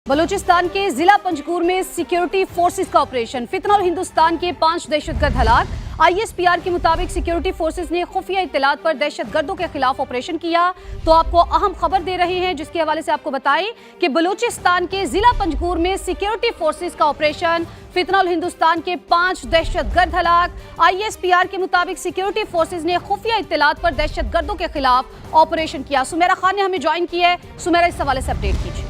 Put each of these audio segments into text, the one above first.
बलूचिस्तान के जिला पंजगूर में सिक्योरिटी फोर्सेस का ऑपरेशन, फितना और हिंदुस्तान के 5 दहशतगर्द हलाक। ISPR के मुताबिक सिक्योरिटी फोर्सेस ने खुफिया इत्तलात पर दहशतगर्दों के खिलाफ ऑपरेशन किया। तो आपको अहम खबर दे रहे हैं जिसके हवाले से आपको बताएं कि बलूचिस्तान के जिला पंजगूर में सिक्योरिटी फोर्सेस का ऑपरेशन, फितना और हिंदुस्तान के 5 दहशतगर्द हलाक। ISPR के मुताबिक सिक्योरिटी फोर्सेस ने खुफिया इत्तलात पर दहशतगर्दों के खिलाफ ऑपरेशन किया। सुमेरा खान ने हमें ज्वाइन किया है। सुमेरा, इस हवाले से अपडेट कीजिए।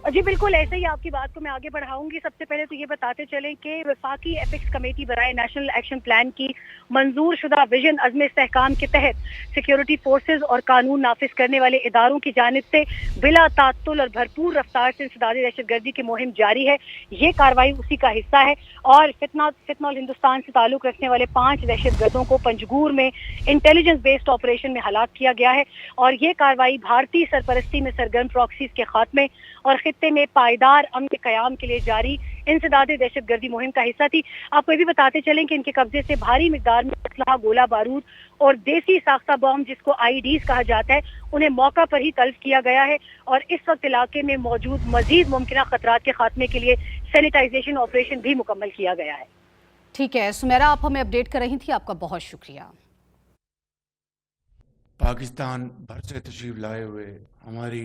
जी बिल्कुल, ऐसे ही आपकी बात को मैं आगे बढ़ाऊंगी। सबसे पहले तो ये बताते चलें कि वफाकी एपिक्स कमेटी बराए नेशनल एक्शन प्लान की मंजूर शुदा विजन अज़्म इस्तेहकाम के तहत सिक्योरिटी फोर्सेज और कानून नाफिज करने वाले इदारों की जानिब से बिला तात्तुल और भरपूर रफ्तार से इंसदादी दहशतगर्दी की मुहिम जारी है। ये कार्रवाई उसी का हिस्सा है और फितना हिंदुस्तान से ताल्लुक रखने वाले 5 दहशतगर्दों को पंजगूर में इंटेलिजेंस बेस्ड ऑपरेशन में हलाक किया गया है। और ये कार्रवाई भारतीय सरपरस्ती में सरगर्म प्रॉक्सीज के खात्मे और खित्ते में पायदार अमन क़याम के लिए जारी इंसदादी दहशतगर्दी मुहिम का हिस्सा थी। आपको ये भी बताते चलें कि इनके कब्जे से भारी मिकदार में असलहा, गोला बारूद और देसी साख्ता बॉम्ब जिसको IEDs कहा जाता है, उन्हें मौका पर ही तल्फ किया गया है। और इस वक्त इलाके में मौजूद मजीद मुमकिन खतरात के खात्मे के लिए सैनिटाइजेशन ऑपरेशन भी मुकम्मल किया गया है। ठीक है सुमेरा, आप हमें अपडेट कर रही थी, आपका बहुत शुक्रिया। पाकिस्तान भर से तशरीफ लाए हुए हमारी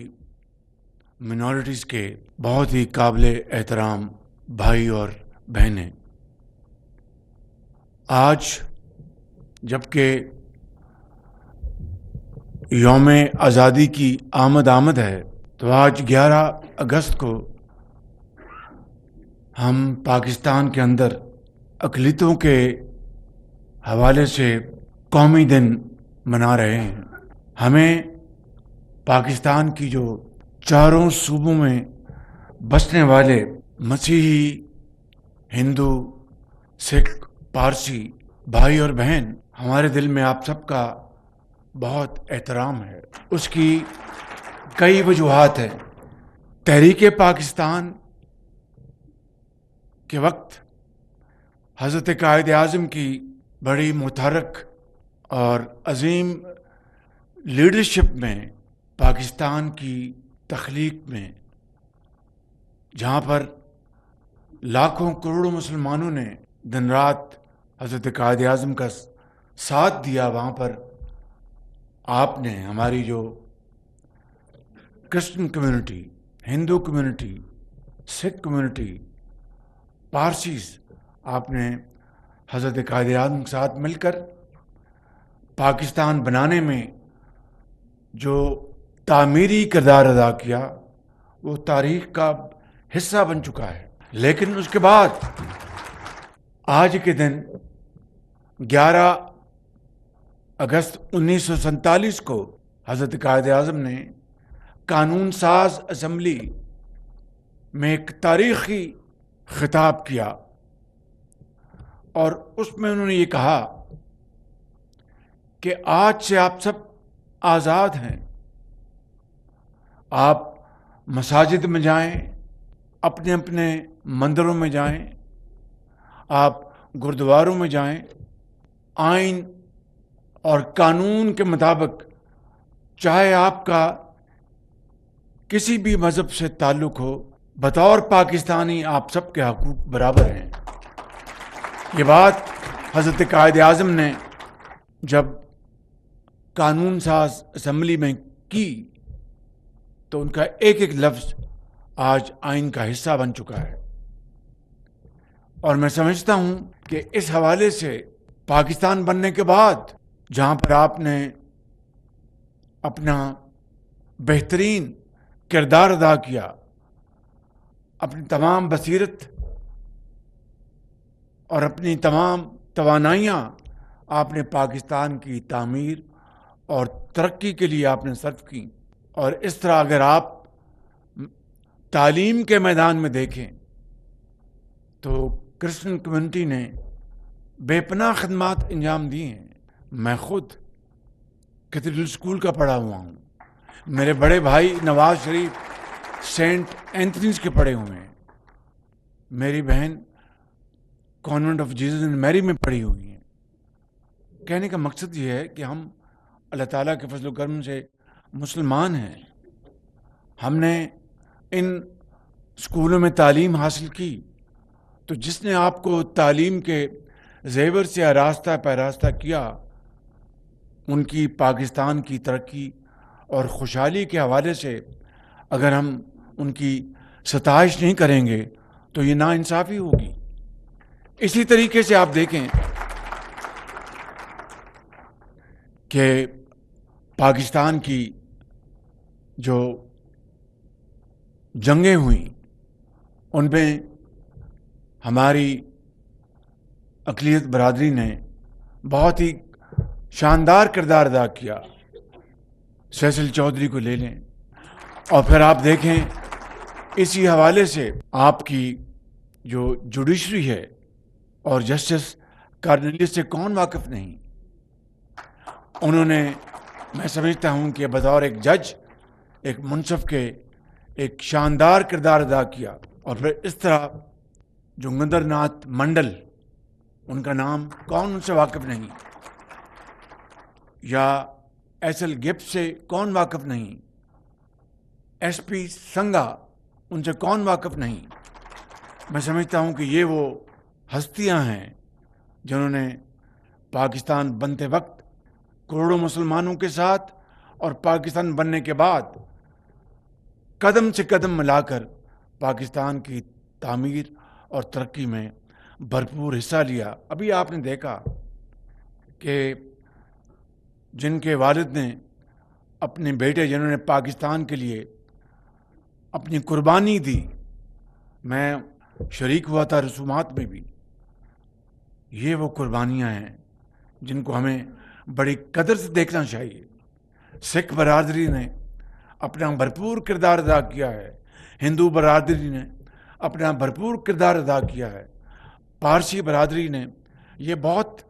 मिनॉरिटीज़ के बहुत ही काबिल एहतराम भाई और बहनें, आज जबकि यौम आज़ादी की आमद है, तो आज 11 अगस्त को हम पाकिस्तान के अंदर अक़लियतों के हवाले से कौमी दिन मना रहे हैं। हमें पाकिस्तान की जो चारों सूबों में बसने वाले मसीही, हिंदू, सिख, पारसी भाई और बहन, हमारे दिल में आप सबका बहुत एहतराम है। उसकी कई वजूहात हैं। तहरीक पाकिस्तान के वक्त हज़रत कायद आज़म की बड़ी मुतहर्रिक और अजीम लीडरशिप में पाकिस्तान की तख्लीक में, जहाँ पर लाखों करोड़ों मुसलमानों ने दिन रात हज़रत कायद आज़म का साथ दिया, वहाँ पर आपने हमारी जो Christian community, Hindu community, Sikh community, Parsis, आपने हज़रत कायद आज़म के साथ मिलकर पाकिस्तान बनाने में जो तामीरी किरदार अदा किया, वो तारीख का हिस्सा बन चुका है। लेकिन उसके बाद आज के दिन 11 अगस्त 1947 को हज़रत कायद आज़म ने कानून साज असम्बली में एक तारीख़ी खिताब किया और उसमें उन्होंने ये कहा कि आज से आप सब आज़ाद हैं। आप मसाजिद में जाएं, अपने अपने मंदिरों में जाएं, आप गुरुद्वारों में जाएं, आइन और कानून के मुताबिक, चाहे आपका किसी भी मज़हब से ताल्लुक़ हो, बतौर पाकिस्तानी आप सबके हकूक़ बराबर हैं। ये बात हज़रत कायद आज़म ने जब कानून साज असम्बली में की तो उनका एक एक लफ्ज़ आज आइन का हिस्सा बन चुका है। और मैं समझता हूँ कि इस हवाले से पाकिस्तान बनने के बाद, जहाँ पर आपने अपना बेहतरीन किरदार अदा किया, अपनी तमाम बसीरत और अपनी तमाम तवानाइयाँ आपने पाकिस्तान की तामीर और तरक्की के लिए आपने सर्फ की। और इस तरह अगर आप तालीम के मैदान में देखें तो क्रिश्चियन कम्युनिटी ने बेपनाह खदमात अंजाम दी हैं। मैं खुद कैथेड्रल स्कूल का पढ़ा हुआ हूँ, मेरे बड़े भाई नवाज शरीफ सेंट एंथनीज के पढ़े हुए हैं, मेरी बहन convent of Jesus and Mary में पढ़ी हुई है। कहने का मकसद ये है कि हम अल्लाह ताला के फजल करम से मुसलमान हैं। हमने इन اسکولوں میں تعلیم حاصل کی تو جس نے آپ کو تعلیم کے زیور سے آراستہ پیراستہ کیا، ان کی پاکستان کی ترقی اور خوشحالی کے حوالے سے اگر ہم ان کی ستائش نہیں کریں گے تو یہ ناانصافی ہوگی۔ اسی طریقے سے آپ دیکھیں کہ پاکستان کی جو جنگیں ہوئیں ان میں ہماری اقلیت برادری نے بہت ہی شاندار کردار ادا کیا۔ سیسل چودھری کو لے لیں اور پھر آپ دیکھیں اسی حوالے سے آپ کی جو جوڈیشری ہے اور جسٹس کارنیلیس سے کون واقف نہیں؟ انہوں نے، میں سمجھتا ہوں کہ بطور ایک جج، ایک منصف کے ایک شاندار کردار ادا کیا۔ اور پھر اس طرح جوگندر ناتھ منڈل، ان کا نام کون ان سے واقف نہیں؟ یا ایس ایل گپس سے کون واقف نہیں؟ ایس پی سنگا، ان سے کون واقف نہیں؟ میں سمجھتا ہوں کہ یہ وہ ہستیاں ہیں جنہوں نے پاکستان بنتے وقت کروڑوں مسلمانوں کے ساتھ اور پاکستان بننے کے بعد قدم سے قدم ملا کر پاکستان کی تعمیر اور ترقی میں بھرپور حصہ لیا۔ ابھی آپ نے دیکھا کہ جن کے والد نے اپنے بیٹے، جنہوں نے پاکستان کے لیے اپنی قربانی دی، میں شریک ہوا تھا رسومات میں بھی، یہ وہ قربانیاں ہیں جن کو ہمیں بڑی قدر سے دیکھنا چاہیے۔ سکھ برادری نے اپنا بھرپور کردار ادا کیا ہے، ہندو برادری نے اپنا بھرپور کردار ادا کیا ہے، پارسی برادری نے، یہ بہت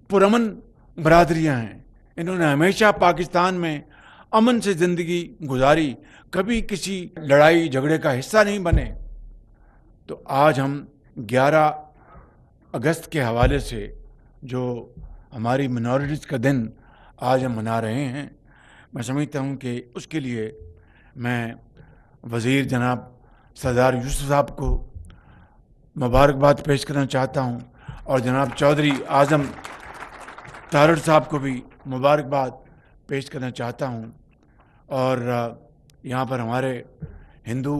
پرامن برادریاں ہیں، انہوں نے ہمیشہ پاکستان میں امن سے زندگی گزاری، کبھی کسی لڑائی جھگڑے کا حصہ نہیں بنے۔ تو آج ہم 11 اگست کے حوالے سے جو ہماری منارٹیز کا دن آج ہم منا رہے ہیں، میں سمجھتا ہوں کہ اس کے لیے میں وزیر جناب سردار یوسف صاحب کو مبارکباد پیش کرنا چاہتا ہوں اور جناب چودھری اعظم تارڑ صاحب کو بھی مبارکباد پیش کرنا چاہتا ہوں۔ اور یہاں پر ہمارے ہندو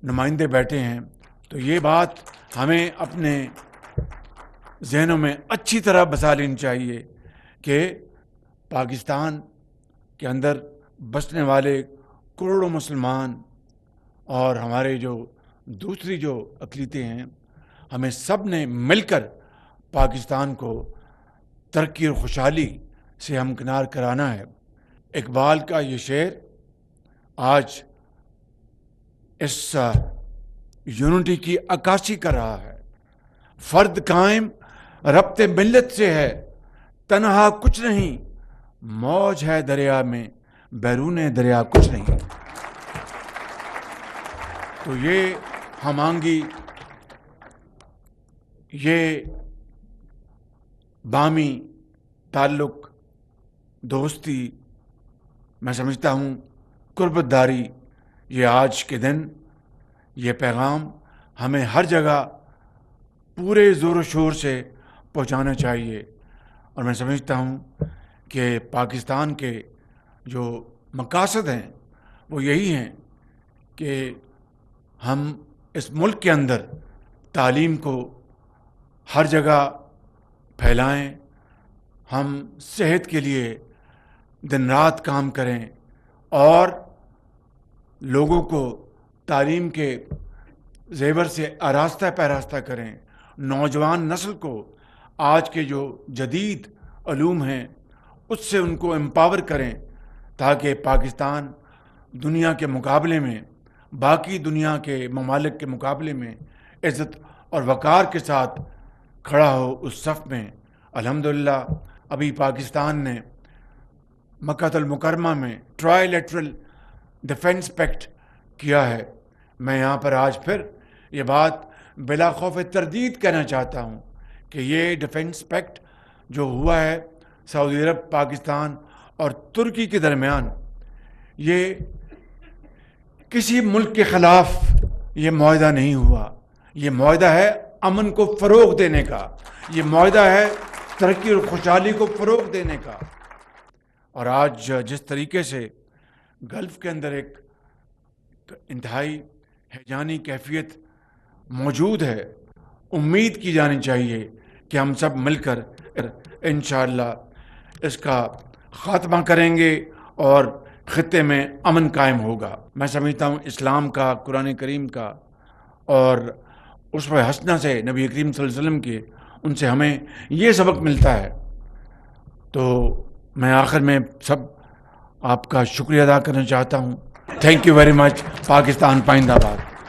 نمائندے بیٹھے ہیں، تو یہ بات ہمیں اپنے ذہنوں میں اچھی طرح بسا لینی چاہیے کہ پاکستان کے اندر بسنے والے کروڑوں مسلمان اور ہمارے جو دوسری جو اقلیتیں ہیں، ہمیں سب نے مل کر پاکستان کو ترقی اور خوشحالی سے ہمکنار کرانا ہے۔ اقبال کا یہ شعر آج اس یونٹی کی عکاسی کر رہا ہے۔ فرد قائم ربط ملت سے ہے، تنہا کچھ نہیں، موج ہے دریا میں، بیرون دریا کچھ نہیں۔ تو یہ ہم آہنگی، یہ باہمی تعلق، دوستی، میں سمجھتا ہوں قربت داری، یہ آج کے دن یہ پیغام ہمیں ہر جگہ پورے زور و شور سے پہنچانا چاہیے۔ اور میں سمجھتا ہوں کہ پاکستان کے جو مقاصد ہیں وہ یہی ہیں کہ ہم اس ملک کے اندر تعلیم کو ہر جگہ پھیلائیں، ہم صحت کے لیے دن رات کام کریں اور لوگوں کو تعلیم کے زیور سے آراستہ پیراستہ کریں، نوجوان نسل کو آج کے جو جدید علوم ہیں اس سے ان کو امپاور کریں تاکہ پاکستان دنیا کے مقابلے میں، باقی دنیا کے ممالک کے مقابلے میں عزت اور وقار کے ساتھ کھڑا ہو اس صف میں۔ الحمدللہ ابھی پاکستان نے مکہ المکرمہ میں ٹرائی لیٹرل ڈیفنس پیکٹ کیا ہے۔ میں یہاں پر آج پھر یہ بات بلا خوف تردید کہنا چاہتا ہوں کہ یہ ڈیفنس پیکٹ جو ہوا ہے سعودی عرب، پاکستان اور ترکی کے درمیان، یہ کسی ملک کے خلاف یہ معاہدہ نہیں ہوا، یہ معاہدہ ہے امن کو فروغ دینے کا، یہ معاہدہ ہے ترقی اور خوشحالی کو فروغ دینے کا۔ اور آج جس طریقے سے گلف کے اندر ایک انتہائی ہیجانی کیفیت موجود ہے، امید کی جانی چاہیے کہ ہم سب مل کر انشاءاللہ اس کا خاتمہ کریں گے اور خطے میں امن قائم ہوگا۔ میں سمجھتا ہوں اسلام کا، قرآن کریم کا اور اسوہ حسنہ سے نبی کریم صلی اللہ علیہ وسلم کے، ان سے ہمیں یہ سبق ملتا ہے۔ تو میں آخر میں سب آپ کا شکریہ ادا کرنا چاہتا ہوں۔ Thank you very much. Pakistan پائندہ باد۔